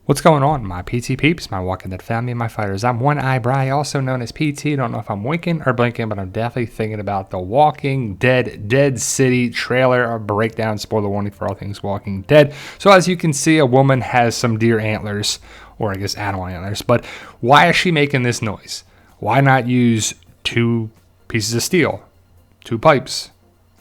What's going on, my PT peeps, my Walking Dead family, my fighters? I'm One Eye Bry, also known as PT. Don't know if I'm winking or blinking, but I'm definitely thinking about the Walking Dead Dead City trailer breakdown. Spoiler warning for all things Walking Dead. So as you can see, a woman has some deer antlers, or I guess animal antlers. But why is she making this noise? Why not use 2 pieces of steel, 2 pipes,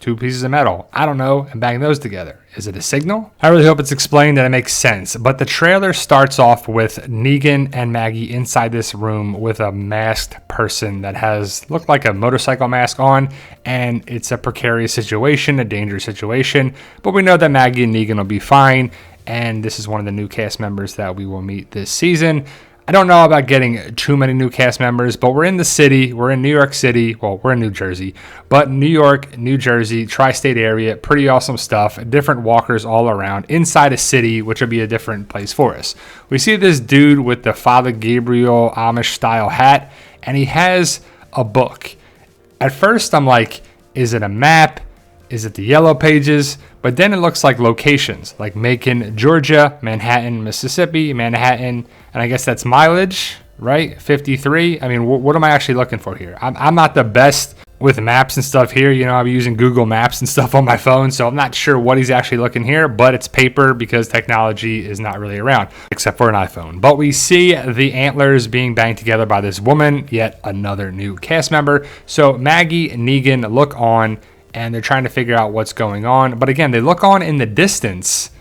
2 pieces of metal, I don't know, and bang those together? Is it a signal? I really hope it's explained and it makes sense. But the trailer starts off with Negan and Maggie inside this room with a masked person that has looked like a motorcycle mask on, and it's a precarious situation, a dangerous situation. But we know that Maggie and Negan will be fine, and this is one of the new cast members that we will meet this season. I don't know about getting too many new cast members, but we're in the city. We're in New York City. Well, we're in New Jersey, but New York, New Jersey, tri-state area, pretty awesome stuff. Different walkers all around inside a city, which would be a different place for us. We see this dude with the Father Gabriel Amish style hat, and he has a book. At first, I'm like, is it a map? Is it the yellow pages? But then it looks like locations, like Macon, Georgia, Manhattan, Mississippi, Manhattan, and I guess that's mileage, right? 53. I mean, what am I actually looking for here? I'm not the best with maps and stuff here. You know, I'll be using Google Maps and stuff on my phone, so I'm not sure what he's actually looking here, but it's paper because technology is not really around, except for an iPhone. But we see the antlers being banged together by this woman, yet another new cast member. So Maggie and Negan look on, and they're trying to figure out what's going on. But again, they look on in the distance.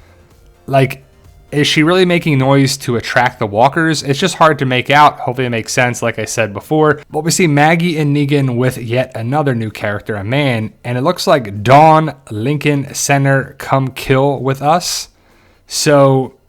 Like, is she really making noise to attract the walkers? It's just hard to make out. Hopefully it makes sense, like I said before. But we see Maggie and Negan with yet another new character, a man. And it looks like Dawn Lincoln Center come kill with us. So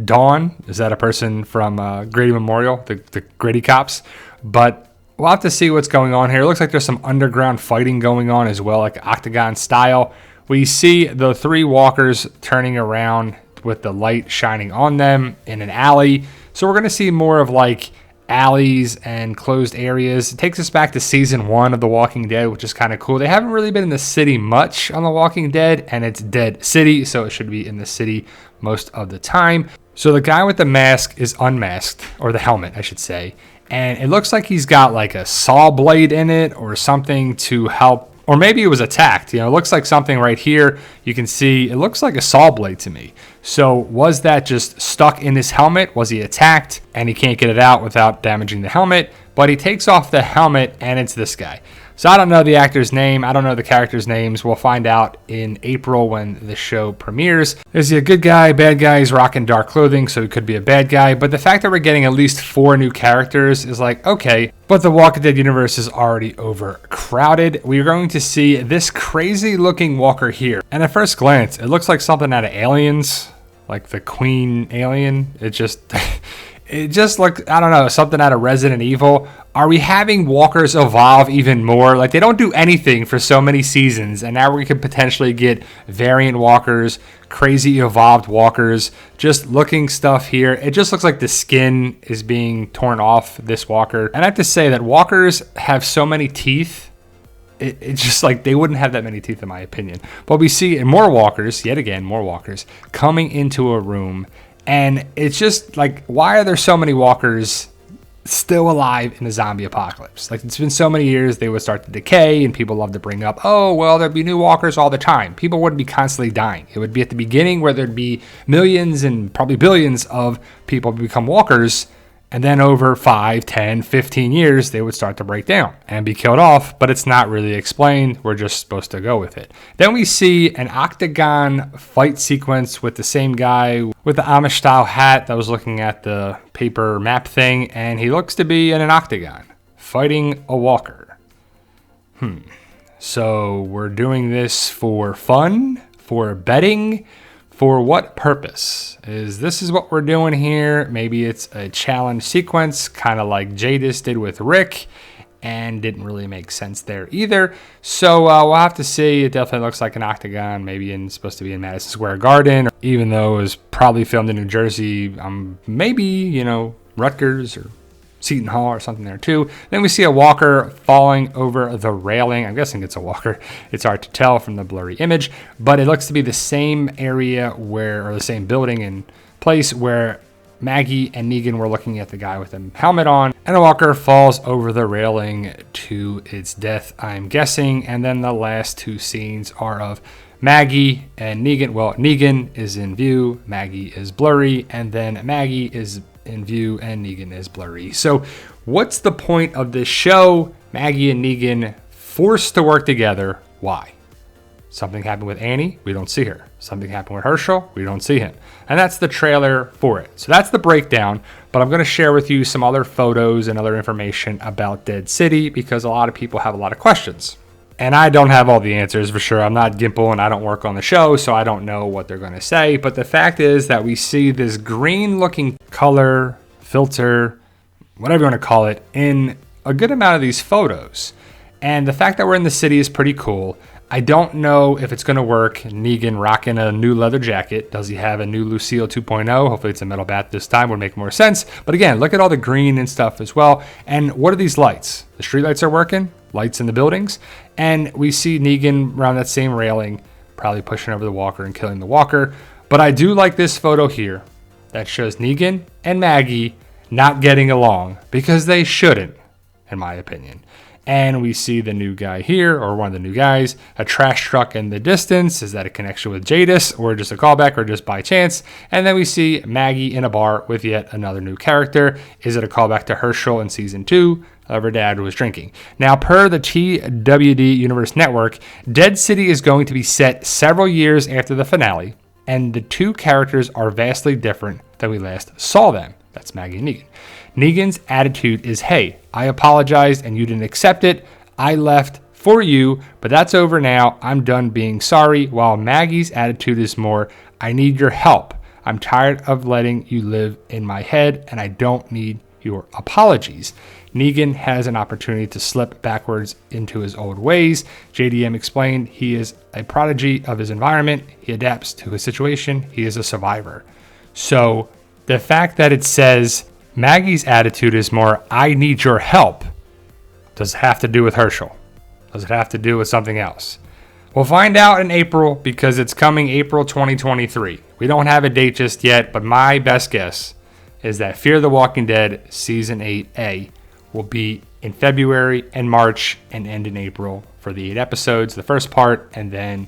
Dawn, is that a person from Grady Memorial, the Grady cops? But we'll have to see what's going on here. It looks like there's some underground fighting going on as well, like octagon style. We see the 3 walkers turning around with the light shining on them in an alley. So we're going to see more of like alleys and closed areas. It takes us back to season 1 of The Walking Dead, which is kind of cool. They haven't really been in the city much on The Walking Dead, and it's Dead City, so it should be in the city most of the time. So the guy with the mask is unmasked, or the helmet, I should say. And it looks like he's got like a saw blade in it or something to help, or maybe it was attacked. You know, it looks like something right here. You can see it looks like a saw blade to me. So was that just stuck in his helmet? Was he attacked and he can't get it out without damaging the helmet? But he takes off the helmet and it's this guy. So I don't know the actor's name. I don't know the characters' names. We'll find out in April when the show premieres. Is he a good guy, bad guy? He's rocking dark clothing, so he could be a bad guy. But the fact that we're getting at least 4 new characters is like, okay. But the Walking Dead universe is already overcrowded. We're going to see this crazy looking walker here. And at first glance, it looks like something out of Aliens, like the Queen alien. It just looked, I don't know, something out of Resident Evil. Are we having walkers evolve even more? Like, they don't do anything for so many seasons, and now we could potentially get variant walkers, crazy evolved walkers, just looking stuff here. It just looks like the skin is being torn off this walker. And I have to say that walkers have so many teeth. It's just like they wouldn't have that many teeth in my opinion. But we see more walkers, yet again, more walkers, coming into a room. And it's just like, why are there so many walkers still alive in the zombie apocalypse? Like, it's been so many years, they would start to decay, and people love to bring up, oh, well, there'd be new walkers all the time. People wouldn't be constantly dying. It would be at the beginning where there'd be millions and probably billions of people become walkers, and then over 5, 10, 15 years, they would start to break down and be killed off, but it's not really explained. We're just supposed to go with it. Then we see an octagon fight sequence with the same guy with the Amish-style hat that was looking at the paper map thing, and he looks to be in an octagon fighting a walker. So we're doing this for fun, for betting. For what purpose? This is what we're doing here. Maybe it's a challenge sequence, kind of like Jadis did with Rick, and didn't really make sense there either. So we'll have to see. It definitely looks like an octagon, maybe supposed to be in Madison Square Garden, even though it was probably filmed in New Jersey. Maybe, you know, Rutgers or Seton Hall or something there too. Then we see a walker falling over the railing. I'm guessing it's a walker. It's hard to tell from the blurry image, but it looks to be the same area or the same building and place where Maggie and Negan were looking at the guy with a helmet on, and a walker falls over the railing to its death, I'm guessing. And then the last two scenes are of Maggie and Negan. Well, Negan is in view, Maggie is blurry, and then Maggie is in view and Negan is blurry. So what's the point of this show? Maggie and Negan forced to work together. Why? Something happened with Annie, we don't see her. Something happened with Herschel, we don't see him. And that's the trailer for it. So that's the breakdown, but I'm going to share with you some other photos and other information about Dead City because a lot of people have a lot of questions. And I don't have all the answers for sure. I'm not Gimple and I don't work on the show, so I don't know what they're going to say. But the fact is that we see this green looking color, filter, whatever you want to call it, in a good amount of these photos. And the fact that we're in the city is pretty cool. I don't know if it's going to work. Negan rocking a new leather jacket. Does he have a new Lucille 2.0? Hopefully it's a metal bat this time. Would make more sense. But again, look at all the green and stuff as well. And what are these lights? The street lights are working. Lights in the buildings. And we see Negan around that same railing, probably pushing over the walker and killing the walker. But I do like this photo here that shows Negan and Maggie not getting along because they shouldn't, in my opinion. And we see the new guy here, or one of the new guys, a trash truck in the distance. Is that a connection with Jadis, or just a callback, or just by chance? And then we see Maggie in a bar with yet another new character. Is it a callback to Herschel in season 2? Her dad was drinking. Now, per the TWD Universe Network, Dead City is going to be set several years after the finale, and the two characters are vastly different than we last saw them. That's Maggie and Negan. Negan's attitude is, hey, I apologized and you didn't accept it. I left for you, but that's over now. I'm done being sorry. While Maggie's attitude is more, I need your help. I'm tired of letting you live in my head and I don't need your apologies. Negan has an opportunity to slip backwards into his old ways. JDM explained he is a prodigy of his environment. He adapts to his situation. He is a survivor. So the fact that it says Maggie's attitude is more, I need your help, does it have to do with Herschel? Does it have to do with something else? We'll find out in April because it's coming April 2023. We don't have a date just yet, but my best guess is that Fear the Walking Dead Season 8A will be in February and March and end in April for the 8 episodes, the first part, and then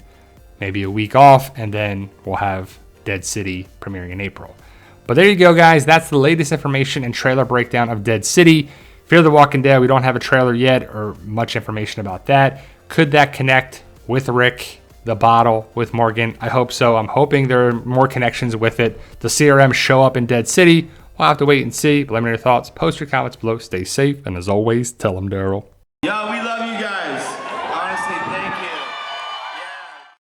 maybe a week off, and then we'll have Dead City premiering in April. But there you go, guys. That's the latest information and trailer breakdown of Dead City. Fear the Walking Dead, we don't have a trailer yet or much information about that. Could that connect with Rick, the bottle, with Morgan? I hope so. I'm hoping there are more connections with it. The CRM show up in Dead City. We'll have to wait and see. But let me know your thoughts. Post your comments below. Stay safe. And as always, tell them Daryl.